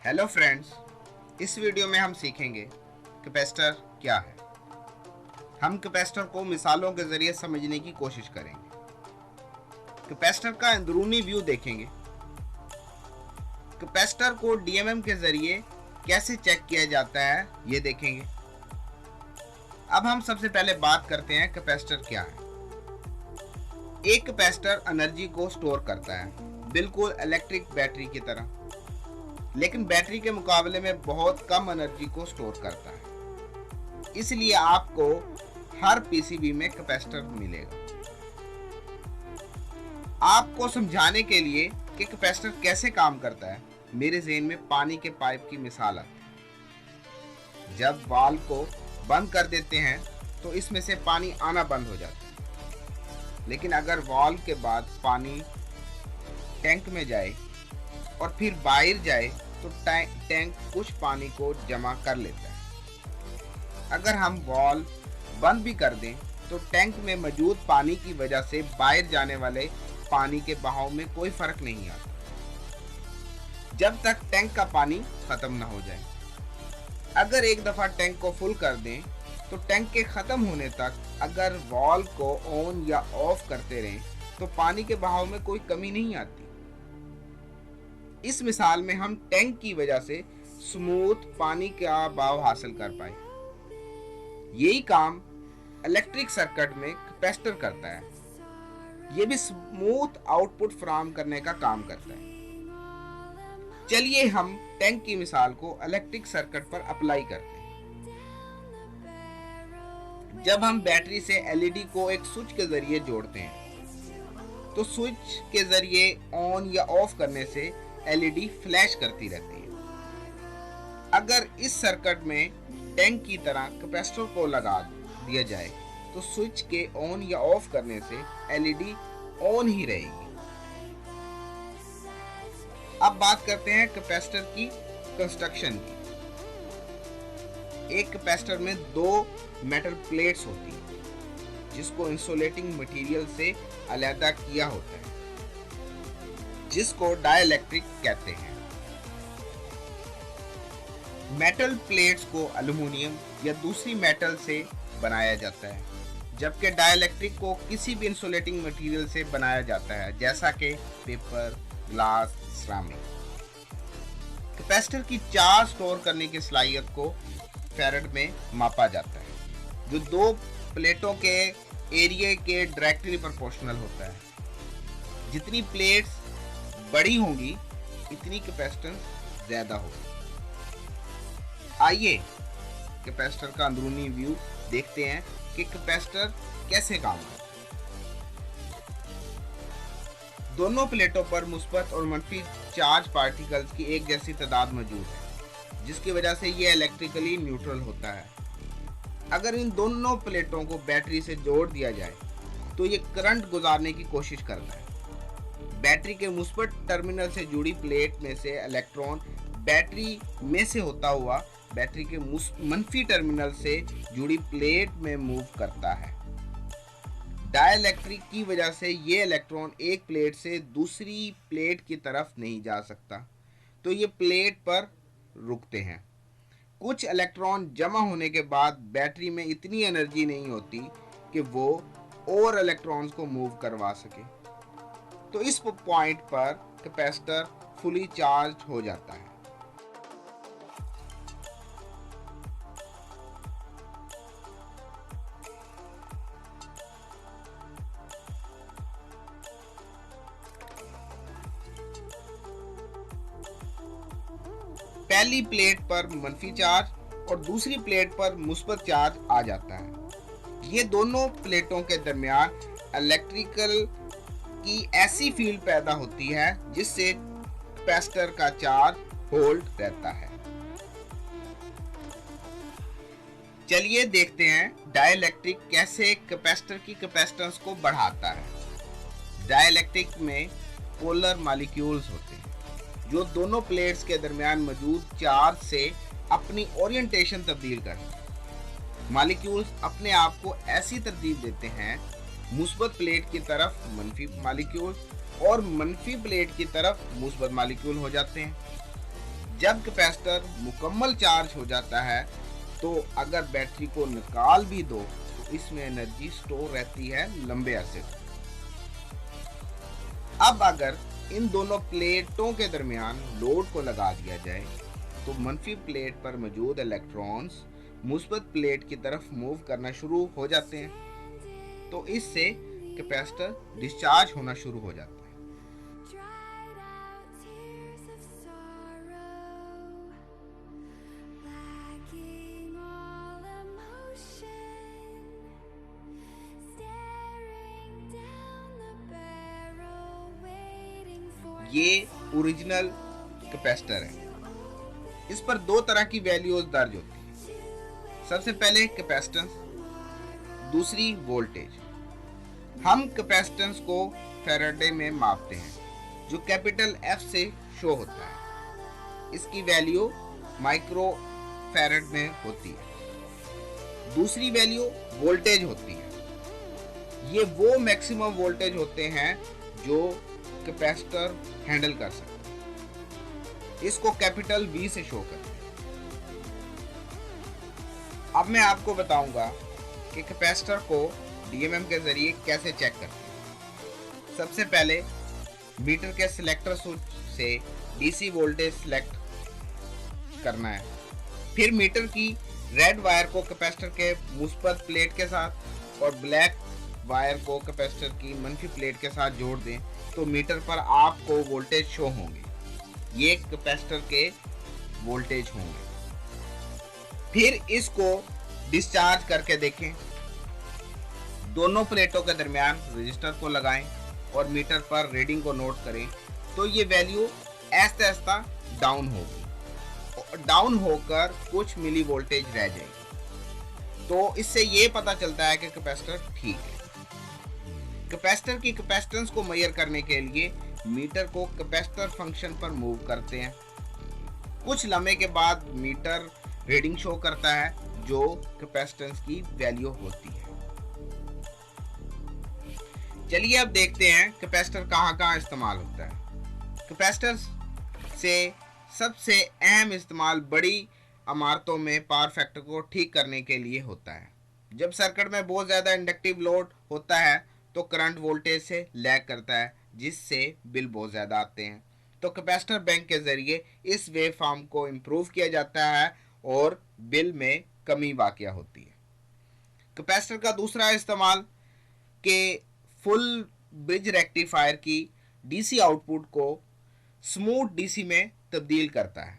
Hello friends, इस video में हम सीखेंगे कैपेसिटर क्या है। हम कैपेसिटर को मिसालों के जरिए समझने की कोशिश करेंगे। कैपेसिटर का अंदरूनी व्यू देखेंगे। कैपेसिटर को डीएमएम के जरिए कैसे चेक किया जाता है ये देखेंगे। अब हम सबसे पहले बात करते हैं कैपेसिटर क्या है। एक कैपेसिटर एनर्जी को स्टोर करता है, बिल्कुल इलेक्ट्रिक बैटरी की तरह, लेकिन बैटरी के मुकाबले में बहुत कम एनर्जी को स्टोर करता है। इसलिए आपको हर पीसीबी में कैपेसिटर मिलेगा। आपको समझाने के लिए कि कैपेसिटर कैसे काम करता है, मेरे ज़हन में पानी के पाइप की मिसाल आती है। जब वाल्व को बंद कर देते हैं तो इसमें से पानी आना बंद हो जाता है, लेकिन अगर वाल्व के बाद पानी टैंक में जाए और फिर बाहर जाए तो टैंक कुछ पानी को जमा कर लेता है। अगर हम वाल्व बंद भी कर दें तो टैंक में मौजूद पानी की वजह से बाहर जाने वाले पानी के बहाव में कोई फर्क नहीं आता, जब तक टैंक का पानी खत्म ना हो जाए। अगर एक दफा टैंक को फुल कर दें तो टैंक के खत्म होने तक अगर वाल्व को ऑन या ऑफ करते रहें तो पानी के बहाव में कोई कमी नहीं आती। इस मिसाल में हम टैंक की वजह से स्मूथ पानी का बहाव हासिल कर पाए। यही काम इलेक्ट्रिक सर्किट में कैपेसिटर करता है। ये भी स्मूथ आउटपुट फराहम करने का काम करता है। चलिए हम टैंक की मिसाल को इलेक्ट्रिक सर्किट पर अप्लाई करते हैं। जब हम बैटरी से एलईडी को एक स्विच के जरिए जोड़ते हैं तो स्विच के जरिए ऑन या ऑफ करने से एलईडी फ्लैश करती रहती है। अगर इस सर्किट में टैंक की तरह कैपेसिटर को लगा दिया जाए तो स्विच के ऑन या ऑफ करने से एलईडी ऑन ही रहेगी। अब बात करते हैं कैपेसिटर की कंस्ट्रक्शन की। एक कैपेसिटर में दो मेटल प्लेट्स होती हैं, जिसको इंसुलेटिंग मटेरियल से अलग किया होता है, जिसको डाइलेक्ट्रिक कहते हैं। मेटल प्लेट्स को एल्युमिनियम या दूसरी मेटल से बनाया जाता है, जबकि डाइलेक्ट्रिक को किसी भी इंसुलेटिंग मटेरियल से बनाया जाता है, जैसा कि पेपर, ग्लास, सिरामिक। कैपेसिटर की चार्ज स्टोर करने की सलाहियत को फैराड में मापा जाता है, जो दो प्लेटों के एरिया के डायरेक्टली प्रोपोर्शनल होता है। जितनी प्लेट्स बड़ी होंगी इतनी कैपेसिटेंस ज्यादा होगी। आइए कैपेसिटर का अंदरूनी व्यू देखते हैं कि कैपेसिटर कैसे काम करता है। दोनों प्लेटों पर मुस्बत और मंफी चार्ज पार्टिकल्स की एक जैसी तादाद मौजूद है, जिसकी वजह से यह इलेक्ट्रिकली न्यूट्रल होता है। अगर इन दोनों प्लेटों को बैटरी से जोड़ दिया जाए तो ये करंट गुजारने की कोशिश करता है। बैटरी के मुस्बत टर्मिनल से जुड़ी प्लेट में से इलेक्ट्रॉन बैटरी में से होता हुआ बैटरी के मनफी टर्मिनल से जुड़ी प्लेट में मूव करता है। डाइलेक्ट्रिक की वजह से ये इलेक्ट्रॉन एक प्लेट से दूसरी प्लेट की तरफ नहीं जा सकता, तो ये प्लेट पर रुकते हैं। कुछ इलेक्ट्रॉन जमा होने के बाद बैटरी में इतनी एनर्जी नहीं होती कि वो और इलेक्ट्रॉन्स को मूव करवा सके, तो इस पॉइंट पर कैपेसिटर फुली चार्ज हो जाता है। पहली प्लेट पर मनफी चार्ज और दूसरी प्लेट पर मुस्बत चार्ज आ जाता है। ये दोनों प्लेटों के दरमियान इलेक्ट्रिकल की ऐसी फील्ड पैदा होती है जिससे कैपेसिटर का चार्ज होल्ड रहता है। चलिए देखते हैं डाइलेक्ट्रिक कैसे कैपेसिटर की कैपेसिटेंस को बढ़ाता है। डाइलेक्ट्रिक में पोलर मॉलिक्यूल्स होते हैं जो दोनों प्लेट्स के दरमियान मौजूद चार्ज से अपनी ओरिएंटेशन तब्दील करते हैं। मॉलिक्यूल्स अपने आप को ऐसी तरतीब देते हैं, मुस्बत प्लेट की तरफ मनफी मॉलिक्यूल और मनफी प्लेट की तरफ मुस्बत मॉलिक्यूल हो जाते हैं। जब कैपेसिटर मुकम्मल चार्ज हो जाता है तो अगर बैटरी को निकाल भी दो तो इसमें एनर्जी स्टोर रहती है लंबे अरसे तक। अब अगर इन दोनों प्लेटों के दरमियान लोड को लगा दिया जाए तो मंफी प्लेट पर मौजूद इलेक्ट्रॉन्स मुस्बत प्लेट की तरफ मूव करना शुरू हो जाते हैं, तो इससे कैपेसिटर डिस्चार्ज होना शुरू हो जाता है। ये ओरिजिनल कैपेसिटर है। इस पर दो तरह की वैल्यूज दर्ज होती है। सबसे पहले कैपेसिटेंस, दूसरी वोल्टेज। हम कैपेसिटेंस को फैराडे में मापते हैं जो कैपिटल F से शो होता है। इसकी वैल्यू माइक्रो फैराड में होती है। दूसरी वैल्यू वोल्टेज होती है। ये वो मैक्सिमम वोल्टेज होते हैं जो कैपेसिटर हैंडल कर सकते हैं। इसको कैपिटल V से शो करते हैं। अब मैं आपको बताऊंगा कि कैपेसिटर को DMM के जरिए कैसे चेक करते हैं। सबसे पहले मीटर के सिलेक्टर स्विच से DC वोल्टेज सिलेक्ट करना है। फिर मीटर की रेड वायर को कैपेसिटर के मुस्बत प्लेट के साथ और ब्लैक वायर को कैपेसिटर की मंफी प्लेट के साथ जोड़ दें तो मीटर पर आपको वोल्टेज शो होंगे। ये कैपेसिटर के वोल्टेज होंगे। फिर इसको डिस्चार्ज करके देखें। दोनों प्लेटों के दरमियान रजिस्टर को लगाएं और मीटर पर रीडिंग को नोट करें तो ये वैल्यू ऐसा ऐसा डाउन होगी। डाउन होकर कुछ मिली वोल्टेज रह जाएगी। तो इससे ये पता चलता है कि कैपेसिटर ठीक है। कैपेसिटर की कैपेसिटेंस को मेजर करने के लिए मीटर को कैपेसिटर फंक्शन पर मूव करते हैं। कुछ लम्हे के बाद मीटर रीडिंग शो करता है जो कैपेसिटेंस की वैल्यू होती है। चलिए अब देखते हैं कैपेसिटर कहाँ इस्तेमाल होता है। कैपेसिटर से सबसे अहम इस्तेमाल बड़ी इमारतों में पावर फैक्टर को ठीक करने के लिए होता है। जब सर्किट में बहुत ज़्यादा इंडक्टिव लोड होता है तो करंट वोल्टेज से लैग करता है जिससे बिल बहुत ज़्यादा आते हैं। तो कैपेसिटर बैंक के ज़रिए इस वेव फॉर्म को इम्प्रूव किया जाता है और बिल में कमी वाक़या होती है। कैपेसिटर का दूसरा इस्तेमाल के फुल ब्रिज रेक्टिफायर की DC आउटपुट को स्मूथ DC में तब्दील करता है।